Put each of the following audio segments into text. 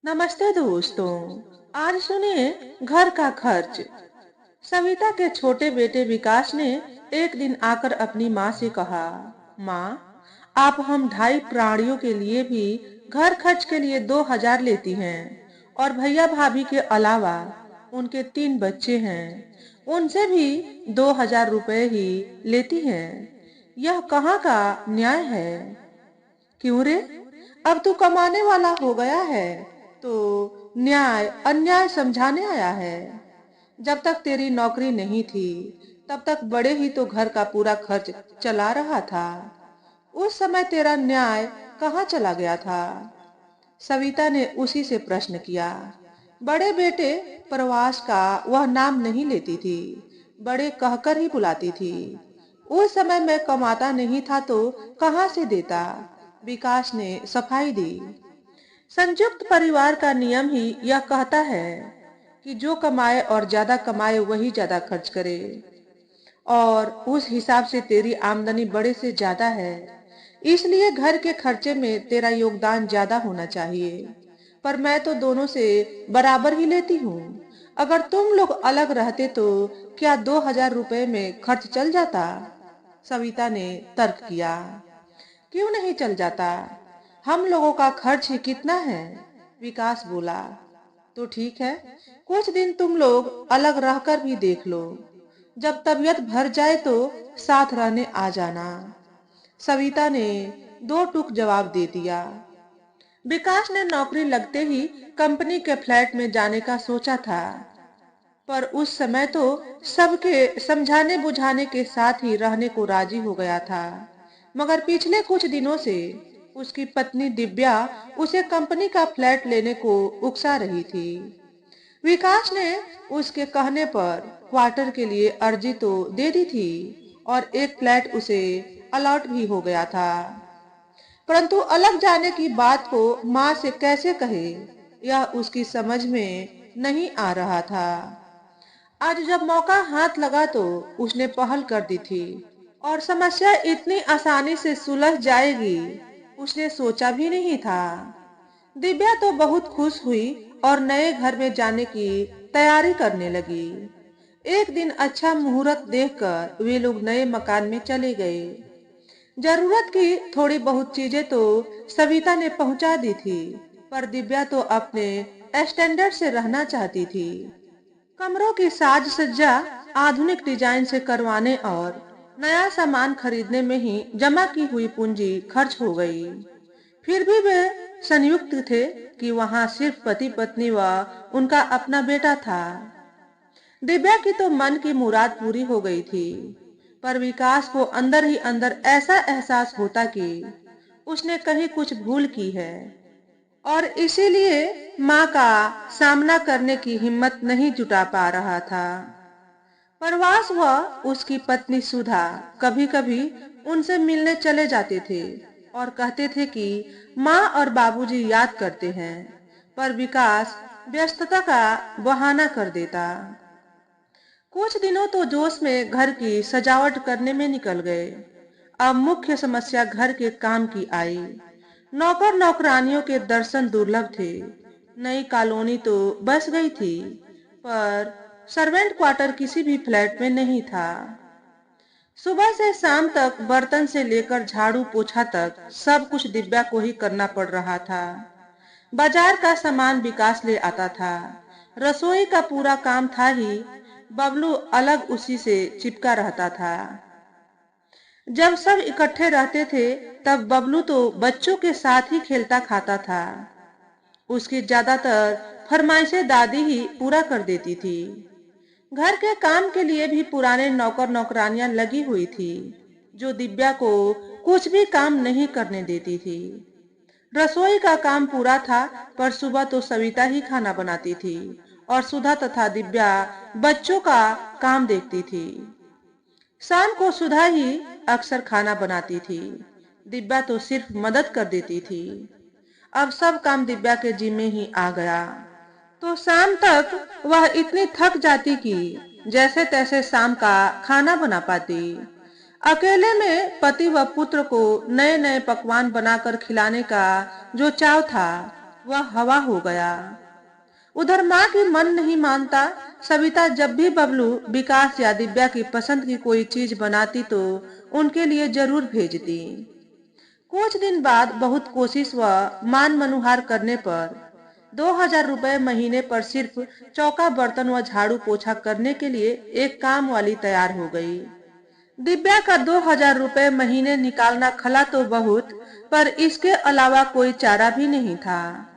नमस्ते दोस्तों। आज सुनिए घर का खर्च। सविता के छोटे बेटे विकास ने एक दिन आकर अपनी माँ से कहा, माँ, आप हम 2.5 प्राणियों के लिए भी घर खर्च के लिए 2,000 लेती हैं और भैया भाभी के अलावा उनके 3 बच्चे हैं, उनसे भी 2,000 रुपए ही लेती हैं। यह कहाँ का न्याय है? क्यों रे? अब तू कमाने वाला हो गया है तो न्याय अन्याय समझाने आया है। जब तक तेरी नौकरी नहीं थी तब तक बड़े ही तो घर का पूरा खर्च चला रहा था। उस समय तेरा न्याय कहाँ चला गया था? सविता ने उसी से प्रश्न किया। बड़े बेटे प्रवास का वह नाम नहीं लेती थी, बड़े कहकर ही बुलाती थी। उस समय मैं कमाता नहीं था तो कहाँ से देता? विकास ने सफाई दी। संयुक्त परिवार का नियम ही यह कहता है कि जो कमाए और ज्यादा कमाए वही ज्यादा खर्च करे, और उस हिसाब से तेरी आमदनी बड़े से ज्यादा है, इसलिए घर के खर्चे में तेरा योगदान ज्यादा होना चाहिए। पर मैं तो दोनों से बराबर ही लेती हूँ। अगर तुम लोग अलग रहते तो क्या 2,000 रुपए में खर्च चल जाता? सविता ने तर्क किया। क्यों नहीं चल जाता? हम लोगों का खर्च ही कितना है? विकास बोला। तो ठीक है, कुछ दिन तुम लोग अलग रहकर भी देख लो। जब तबीयत भर जाए तो साथ रहने आ जाना। सविता ने दो टूक जवाब दे दिया। विकास ने नौकरी लगते ही कंपनी के फ्लैट में जाने का सोचा था, पर उस समय तो सबके समझाने बुझाने के साथ ही रहने को राजी हो गया था। मगर पिछले कुछ दिनों से उसकी पत्नी दिव्या उसे कंपनी का फ्लैट लेने को उकसा रही थी। विकास ने उसके कहने पर क्वार्टर के लिए अर्जी तो दे दी थी और एक फ्लैट उसे अलॉट भी हो गया था, परंतु अलग जाने की बात को माँ से कैसे कहे, यह उसकी समझ में नहीं आ रहा था। आज जब मौका हाथ लगा तो उसने पहल कर दी थी, और समस्या इतनी आसानी से सुलझ जाएगी उसने सोचा भी नहीं था। दिव्या तो बहुत खुश हुई और नए घर में जाने की तैयारी करने लगी। एक दिन अच्छा मुहूर्त देखकर वे लोग नए मकान में चले गए। जरूरत की थोड़ी बहुत चीजें तो सविता ने पहुंचा दी थी, पर दिव्या तो अपने स्टैंडर्ड से रहना चाहती थी। कमरों की साज सज्जा आधुनिक डिजाइन से करवाने और नया सामान खरीदने में ही जमा की हुई पूंजी खर्च हो गई। फिर भी वे संयुक्त थे कि वहां सिर्फ पति पत्नी व उनका अपना बेटा था। दिव्या की तो मन की मुराद पूरी हो गई थी, पर विकास को अंदर ही अंदर ऐसा एहसास होता कि उसने कहीं कुछ भूल की है, और इसीलिए माँ का सामना करने की हिम्मत नहीं जुटा पा रहा था। प्रवास व उसकी पत्नी सुधा कभी कभी उनसे मिलने चले जाते थे और कहते थे कि माँ और बाबूजी याद करते हैं, पर विकास व्यस्तता का बहाना कर देता। कुछ दिनों तो जोश में घर की सजावट करने में निकल गए। अब मुख्य समस्या घर के काम की आई। नौकर नौकरानियों के दर्शन दुर्लभ थे। नई कॉलोनी तो बस गई थी, पर सर्वेंट क्वार्टर किसी भी फ्लैट में नहीं था। सुबह से शाम तक बर्तन से लेकर झाड़ू पोछा तक सब कुछ दिव्या को ही करना पड़ रहा था। बाजार का सामान विकास ले आता था। रसोई का पूरा काम था ही, बबलू अलग उसी से चिपका रहता था। जब सब इकट्ठे रहते थे तब बबलू तो बच्चों के साथ ही खेलता खाता था। उसकी ज्यादातर फरमाइशें दादी ही पूरा कर देती थी। घर के काम के लिए भी पुराने नौकर नौकरानियां लगी हुई थी, जो दिव्या को कुछ भी काम नहीं करने देती थी। रसोई का काम पूरा था, पर सुबह तो सविता ही खाना बनाती थी और सुधा तथा दिव्या बच्चों का काम देखती थी। शाम को सुधा ही अक्सर खाना बनाती थी, दिव्या तो सिर्फ मदद कर देती थी। अब सब काम दिव्या के जिम्मे ही आ गया, तो शाम तक वह इतनी थक जाती कि जैसे तैसे शाम का खाना बना पाती। अकेले में पति व पुत्र को नए नए पकवान बनाकर खिलाने का जो चाव था, वह हवा हो गया। उधर माँ की मन नहीं मानता। सविता जब भी बबलू, विकास या दिव्या की पसंद की कोई चीज बनाती तो उनके लिए जरूर भेजती। कुछ दिन बाद बहुत कोशिश व मान मनुहार करने पर 2,000 रुपए महीने पर सिर्फ चौका बर्तन व झाड़ू पोछा करने के लिए एक काम वाली तैयार हो गई। दिव्या का 2,000 रुपए महीने निकालना खला तो बहुत, पर इसके अलावा कोई चारा भी नहीं था।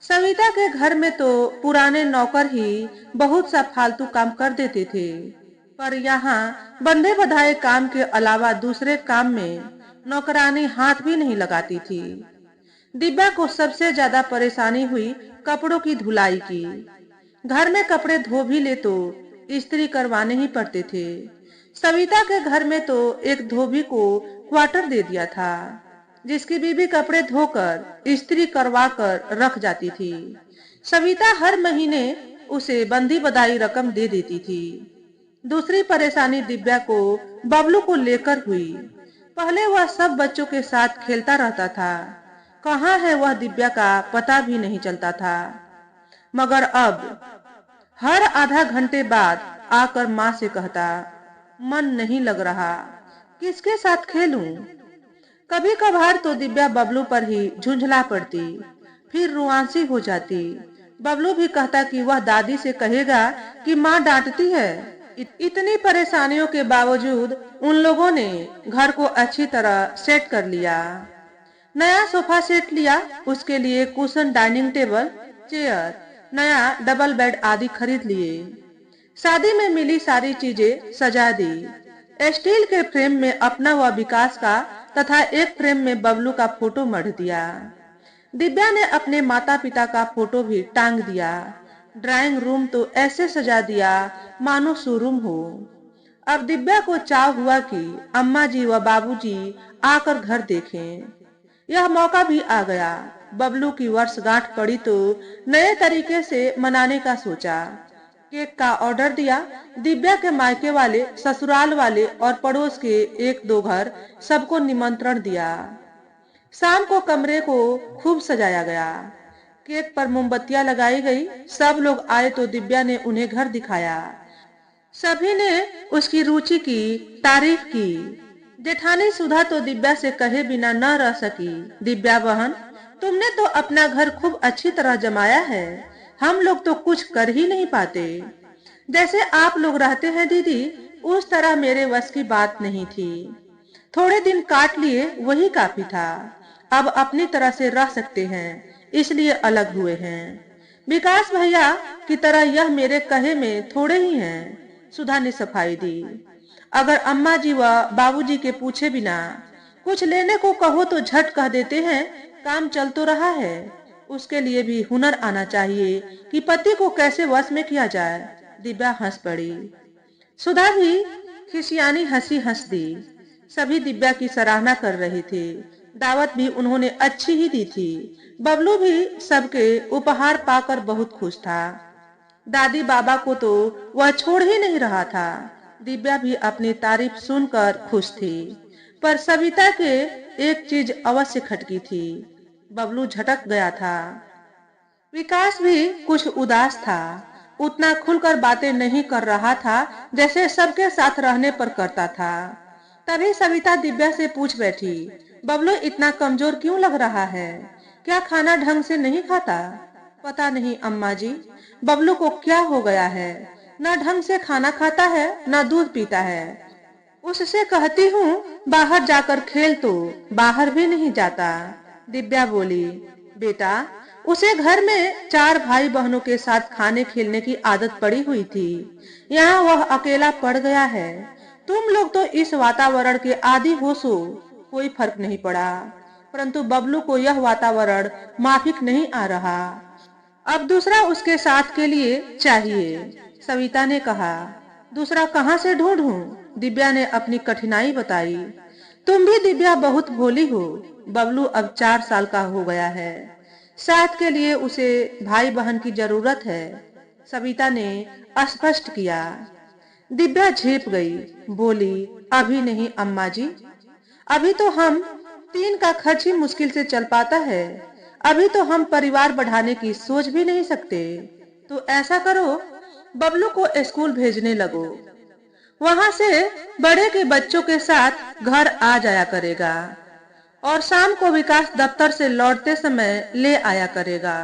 सविता के घर में तो पुराने नौकर ही बहुत सा फालतू काम कर देते थे, पर यहाँ बंधे बधाए काम के अलावा दूसरे काम में नौकरानी हाथ भी नहीं लगाती थी। दिव्या को सबसे ज्यादा परेशानी हुई कपड़ों की धुलाई की। घर में कपड़े धो भी ले तो इस्त्री करवाने ही पड़ते थे। सविता के घर में तो एक धोबी को क्वार्टर दे दिया था, जिसकी बीबी कपड़े धोकर इस्त्री करवा कर रख जाती थी। सविता हर महीने उसे बंधी बधाई रकम दे देती थी। दूसरी परेशानी दिव्या को बबलू को लेकर हुई। पहले वह सब बच्चों के साथ खेलता रहता था, कहाँ है वह दिव्या का पता भी नहीं चलता था। मगर अब हर आधा घंटे बाद आकर माँ से कहता, मन नहीं लग रहा, किसके साथ खेलूं? कभी कभार तो दिव्या बबलू पर ही झुंझला पड़ती, फिर रुआंसी हो जाती। बबलू भी कहता कि वह दादी से कहेगा कि माँ डांटती है। इतनी परेशानियों के बावजूद उन लोगों ने घर को अच्छी तरह सेट कर लिया। नया सोफा सेट लिया, उसके लिए कुशन, डाइनिंग टेबल, चेयर, नया डबल बेड आदि खरीद लिए। शादी में मिली सारी चीजें सजा दी। स्टील के फ्रेम में अपना व विकास का तथा एक फ्रेम में बबलू का फोटो मढ़ दिया। दिव्या ने अपने माता पिता का फोटो भी टांग दिया। ड्राइंग रूम तो ऐसे सजा दिया मानो शोरूम हो। अब दिव्या को चाव हुआ कि अम्मा जी व बाबूजी आकर घर देखें। यह मौका भी आ गया। बबलू की वर्षगांठ पड़ी तो नए तरीके से मनाने का सोचा। केक का ऑर्डर दिया। दिव्या के मायके वाले, ससुराल वाले और पड़ोस के एक दो घर सबको निमंत्रण दिया। शाम को कमरे को खूब सजाया गया। केक पर मोमबत्तियां लगाई गई। सब लोग आए तो दिव्या ने उन्हें घर दिखाया। सभी ने उसकी रुचि की तारीफ की। जेठानी सुधा तो दिव्या से कहे बिना न रह सकी। दिव्या बहन, तुमने तो अपना घर खूब अच्छी तरह जमाया है, हम लोग तो कुछ कर ही नहीं पाते। जैसे आप लोग रहते हैं दीदी, उस तरह मेरे वश की बात नहीं थी। थोड़े दिन काट लिए वही काफी था। अब अपनी तरह से रह सकते हैं, इसलिए अलग हुए हैं। विकास भैया की तरह यह मेरे कहे में थोड़े ही हैं। सुधा ने सफाई दी। अगर अम्मा जी व बाबूजी के पूछे बिना कुछ लेने को कहो तो झट कह देते हैं, काम चल तो रहा है। उसके लिए भी हुनर आना चाहिए कि पति को कैसे वश में किया जाए। दिव्या हंस पड़ी। सुधा भी खिसियानी हंसी हंस दी। सभी दिव्या की सराहना कर रहे थे। दावत भी उन्होंने अच्छी ही दी थी। बबलू भी सबके उपहार पाकर बहुत खुश था। दादी बाबा को तो वह छोड़ ही नहीं रहा था। दिव्या भी अपनी तारीफ सुनकर खुश थी, पर सविता के एक चीज अवश्य खटकी थी। बबलू झटक गया था। विकास भी कुछ उदास था। उतना खुलकर बातें नहीं कर रहा था जैसे सबके साथ रहने पर करता था। तभी सविता दिव्या से पूछ बैठी, बबलू इतना कमजोर क्यों लग रहा है? क्या खाना ढंग से नहीं खाता? पता नहीं अम्मा जी, बबलू को क्या हो गया है। न ढंग से खाना खाता है, न दूध पीता है। उससे कहती हूँ बाहर जाकर खेल तो बाहर भी नहीं जाता। दिव्या बोली, बेटा, उसे घर में 4 भाई बहनों के साथ खाने खेलने की आदत पड़ी हुई थी। यहाँ वह अकेला पड़ गया है। तुम लोग तो इस वातावरण के आदी हो सो कोई फर्क नहीं पड़ा, परंतु बबलू को यह वातावरण माफिक नहीं आ रहा। अब दूसरा उसके साथ के लिए चाहिए। सविता ने कहा, दूसरा कहाँ से ढूंढूं? दिव्या ने अपनी कठिनाई बताई। तुम भी दिव्या बहुत भोली हो। बबलू अब 4 साल का हो गया है। साथ के लिए उसे भाई बहन की जरूरत है, सविता ने स्पष्ट किया। दिव्या झेप गई, बोली, अभी नहीं अम्मा जी, अभी तो हम 3 का खर्च ही मुश्किल से चल पाता है। अभी तो हम परिवार बढ़ाने की सोच भी नहीं सकते। तो ऐसा करो, बबलू को स्कूल भेजने लगो। वहां से बड़े के बच्चों के साथ घर आ जाया करेगा और शाम को विकास दफ्तर से लौटते समय ले आया करेगा।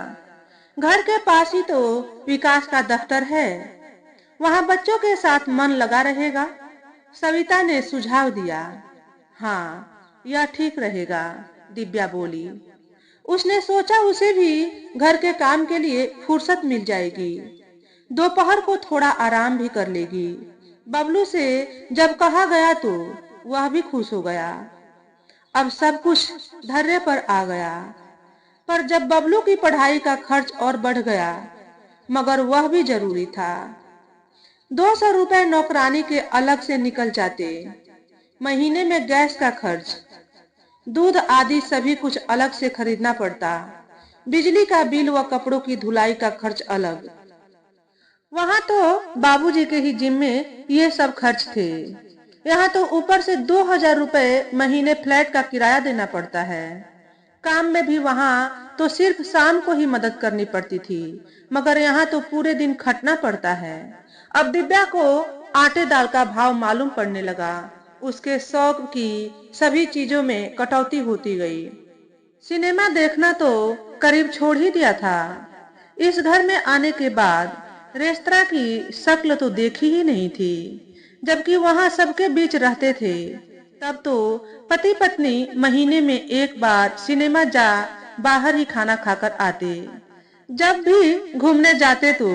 घर के पास ही तो विकास का दफ्तर है, वहां बच्चों के साथ मन लगा रहेगा। सविता ने सुझाव दिया। हाँ, यह ठीक रहेगा, दिव्या बोली। उसने सोचा उसे भी घर के काम के लिए फुर्सत मिल जाएगी, दोपहर को थोड़ा आराम भी कर लेगी। बबलू से जब कहा गया तो वह भी खुश हो गया। अब सब कुछ धर्रे पर आ गया। पर जब बबलू की पढ़ाई का खर्च और बढ़ गया, मगर वह भी जरूरी था। 200 रुपए नौकरानी के अलग से निकल जाते। महीने में गैस का खर्च, दूध आदि सभी कुछ अलग से खरीदना पड़ता। बिजली का बिल व कपड़ों की धुलाई का खर्च अलग। वहां तो बाबूजी के ही जिम्मे ये सब खर्च थे। यहाँ तो ऊपर से 2000 रुपए महीने फ्लैट का किराया देना पड़ता है। काम में भी वहां तो सिर्फ शाम को ही मदद करनी पड़ती थी, मगर यहाँ तो पूरे दिन खटना पड़ता है। अब दिव्या को आटे दाल का भाव मालूम पड़ने लगा। उसके शौक की सभी चीजों में कटौती होती गई। सिनेमा देखना तो करीब छोड़ ही दिया था। इस घर में आने के बाद रेस्तरां की शक्ल तो देखी ही नहीं थी। जबकि वहां सबके बीच रहते थे, तब तो पति पत्नी महीने में एक बार सिनेमा जा बाहर ही खाना खाकर आते। जब भी घूमने जाते तो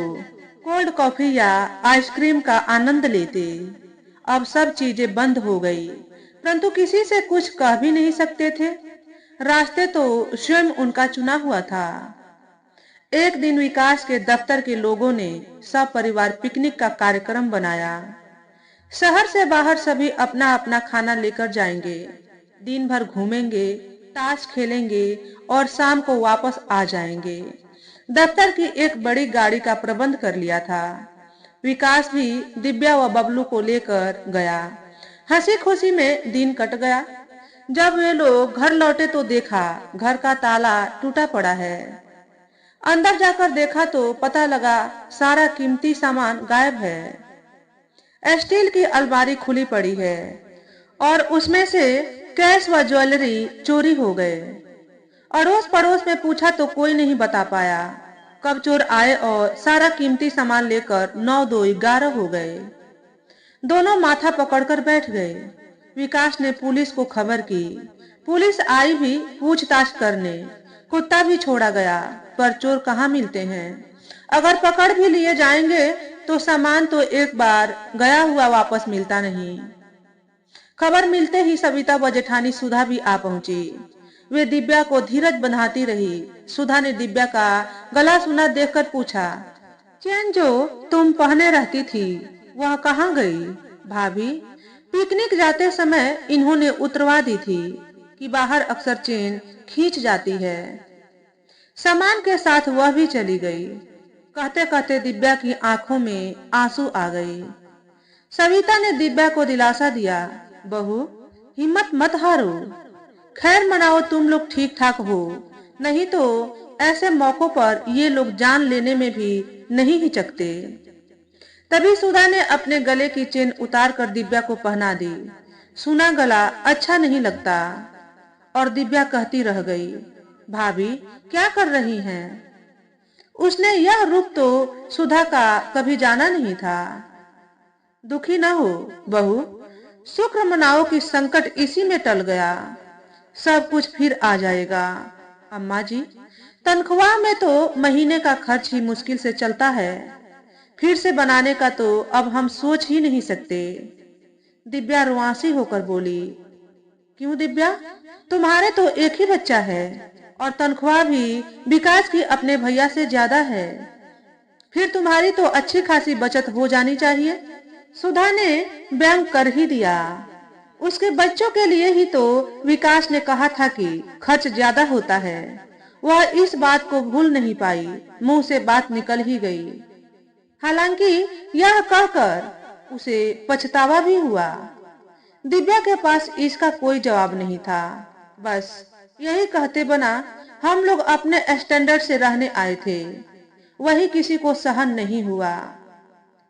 कोल्ड कॉफी या आइसक्रीम का आनंद लेते। अब सब चीजें बंद हो गई, परंतु किसी से कुछ कह भी नहीं सकते थे। रास्ते तो स्वयं उनका चुना हुआ था। एक दिन विकास के दफ्तर के लोगों ने सब परिवार पिकनिक का कार्यक्रम बनाया। शहर से बाहर सभी अपना अपना खाना लेकर जाएंगे। दिन भर घूमेंगे, ताश खेलेंगे और शाम को वापस आ जाएंगे। दफ्तर की एक बड़ी गाड़ी का प्रबंध कर लिया था। विकास भी दिव्या व बबलू को लेकर गया। हंसी खुशी में दिन कट गया। जब वे लोग घर लौटे तो देखा घर का ताला टूटा पड़ा है। अंदर जाकर देखा तो पता लगा सारा कीमती सामान गायब है। स्टील की अलमारी खुली पड़ी है और उसमें से कैश व ज्वेलरी चोरी हो गए। अड़ोस पड़ोस में पूछा तो कोई नहीं बता पाया कब चोर आए और सारा कीमती सामान लेकर 9-2-11 हो गए। दोनों माथा पकड़कर बैठ गए। विकास ने पुलिस को खबर की। पुलिस आई भी पूछताछ करने। कुत्ता भी छोड़ा गया, पर चोर कहाँ मिलते हैं। अगर पकड़ भी लिए जाएंगे तो सामान तो एक बार गया हुआ वापस मिलता नहीं। खबर मिलते ही सविता व जेठानी सुधा भी आ पहुंची। वे दिव्या को धीरज बंधाती रही। सुधा ने दिव्या का गला सुना देखकर पूछा, चैन जो तुम पहने रहती थी वह कहाँ गई? भाभी, पिकनिक जाते समय इन्होंने उतरवा दी थी कि बाहर अक्सर चेन खींच जाती है। सामान के साथ वह भी चली गई। कहते कहते दिव्या की आंखों में आंसू आ गई। सविता ने दिव्या को दिलासा दिया, बहू हिम्मत मत हारो। खैर मनाओ तुम लोग ठीक ठाक हो, नहीं तो ऐसे मौकों पर ये लोग जान लेने में भी नहीं हिचकते। तभी सुधा ने अपने गले की चेन उतार कर दिव्या को पहना दी। सुना गला अच्छा नहीं लगता। और दिव्या कहती रह गई, भाभी क्या कर रही हैं? उसने यह रूप तो सुधा का कभी जाना नहीं था। दुखी न हो बहू, शुक्र मनाओ कि संकट इसी में टल गया। सब कुछ फिर आ जाएगा। अम्मा जी, तनख्वाह में तो महीने का खर्च ही मुश्किल से चलता है, फिर से बनाने का तो अब हम सोच ही नहीं सकते। दिव्या रुआंसी होकर बोली, क्यों दिव्या, तुम्हारे तो एक ही बच्चा है और तनख्वाह भी विकास की अपने भैया से ज्यादा है। फिर तुम्हारी तो अच्छी खासी बचत हो जानी चाहिए। सुधा ने व्यंग कर ही दिया। उसके बच्चों के लिए ही तो विकास ने कहा था कि खर्च ज्यादा होता है। वह इस बात को भूल नहीं पाई, मुंह से बात निकल ही गई। हालांकि यह कहकर उसे पछतावा भी हुआ। दिव्या के पास इसका कोई जवाब नहीं था। बस यही कहते बना, हम लोग अपने स्टैंडर्ड से रहने आए थे, वही किसी को सहन नहीं हुआ।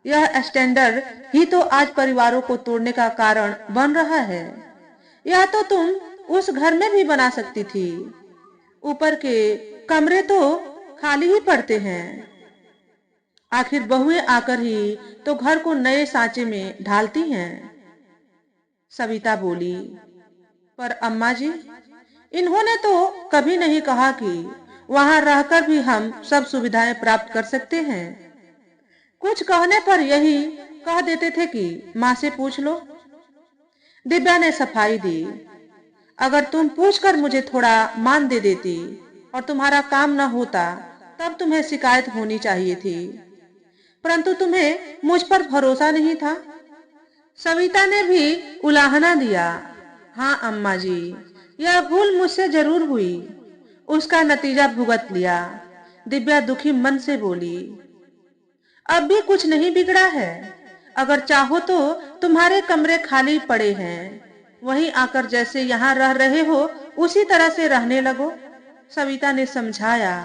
यह स्टैंडर्ड ही तो आज परिवारों को तोड़ने का कारण बन रहा है। यह तो तुम उस घर में भी बना सकती थी। ऊपर के कमरे तो खाली ही पड़ते हैं। आखिर बहुएं आकर ही तो घर को नए सांचे में ढालती हैं। सविता बोली, पर अम्मा जी, इन्होंने तो कभी नहीं कहा कि वहां रहकर भी हम सब सुविधाएं प्राप्त कर सकते हैं। कुछ कहने पर यही कह देते थे कि माँ से पूछ लो। दिव्या ने सफाई दी, अगर तुम पूछकर मुझे थोड़ा मान दे देती और तुम्हारा काम न होता तब तुम्हें शिकायत होनी चाहिए थी, परंतु तुम्हें मुझ पर भरोसा नहीं था। सविता ने भी उलाहना दिया, हाँ अम्मा जी, यह भूल मुझसे जरूर हुई, उसका नतीजा भुगत लिया। दिव्या दुखी मन से बोली, अब भी कुछ नहीं बिगड़ा है। अगर चाहो तो तुम्हारे कमरे खाली पड़े हैं, वहीं आकर जैसे यहाँ रह रहे हो उसी तरह से रहने लगो। सविता ने समझाया,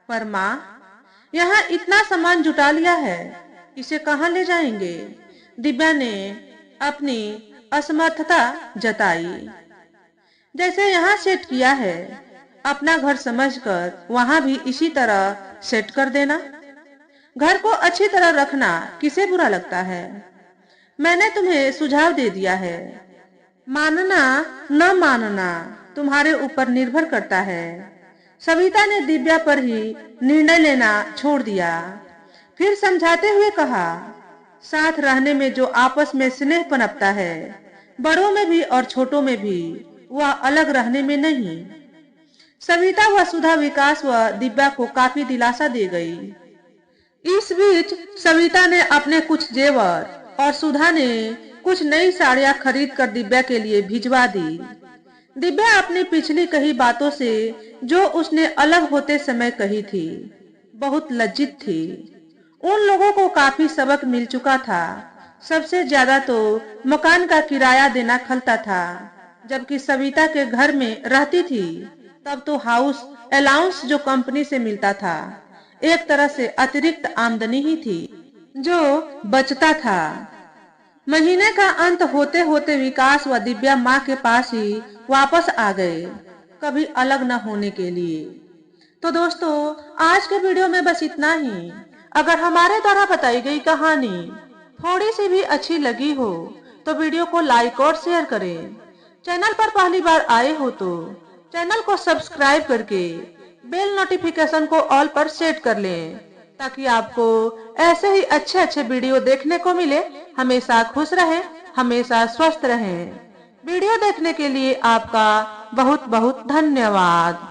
पर माँ, यहाँ इतना सामान जुटा लिया है, इसे कहाँ ले जाएंगे? दिव्या ने अपनी असमर्थता जताई। जैसे यहाँ सेट किया है, अपना घर समझकर वहां भी इसी तरह सेट कर देना। घर को अच्छी तरह रखना किसे बुरा लगता है? मैंने तुम्हें सुझाव दे दिया है, मानना न मानना तुम्हारे ऊपर निर्भर करता है। सविता ने दिव्या पर ही निर्णय लेना छोड़ दिया। फिर समझाते हुए कहा, साथ रहने में जो आपस में स्नेह पनपता है, बड़ों में भी और छोटों में भी, वह अलग रहने में नहीं। सविता व सुधा विकास व दिव्या को काफी दिलासा दे गई। इस बीच सविता ने अपने कुछ जेवर और सुधा ने कुछ नई साड़ियां खरीद कर दिव्या के लिए भिजवा दी। दिव्या अपनी पिछली कही बातों से, जो उसने अलग होते समय कही थी, बहुत लज्जित थी। उन लोगों को काफी सबक मिल चुका था। सबसे ज्यादा तो मकान का किराया देना खलता था। जबकि सविता के घर में रहती थी तब तो हाउस अलाउंस जो कंपनी से मिलता था, एक तरह से अतिरिक्त आमदनी ही थी जो बचता था। महीने का अंत होते होते विकास व दिव्या माँ के पास ही वापस आ गए, कभी अलग न होने के लिए। तो दोस्तों, आज के वीडियो में बस इतना ही। अगर हमारे द्वारा बताई गई कहानी थोड़ी सी भी अच्छी लगी हो तो वीडियो को लाइक और शेयर करें। चैनल पर पहली बार आए हो तो चैनल को सब्सक्राइब करके बेल नोटिफिकेशन को ऑल पर सेट कर लें, ताकि आपको ऐसे ही अच्छे अच्छे वीडियो देखने को मिले। हमेशा खुश रहें, हमेशा स्वस्थ रहें। वीडियो देखने के लिए आपका बहुत बहुत धन्यवाद।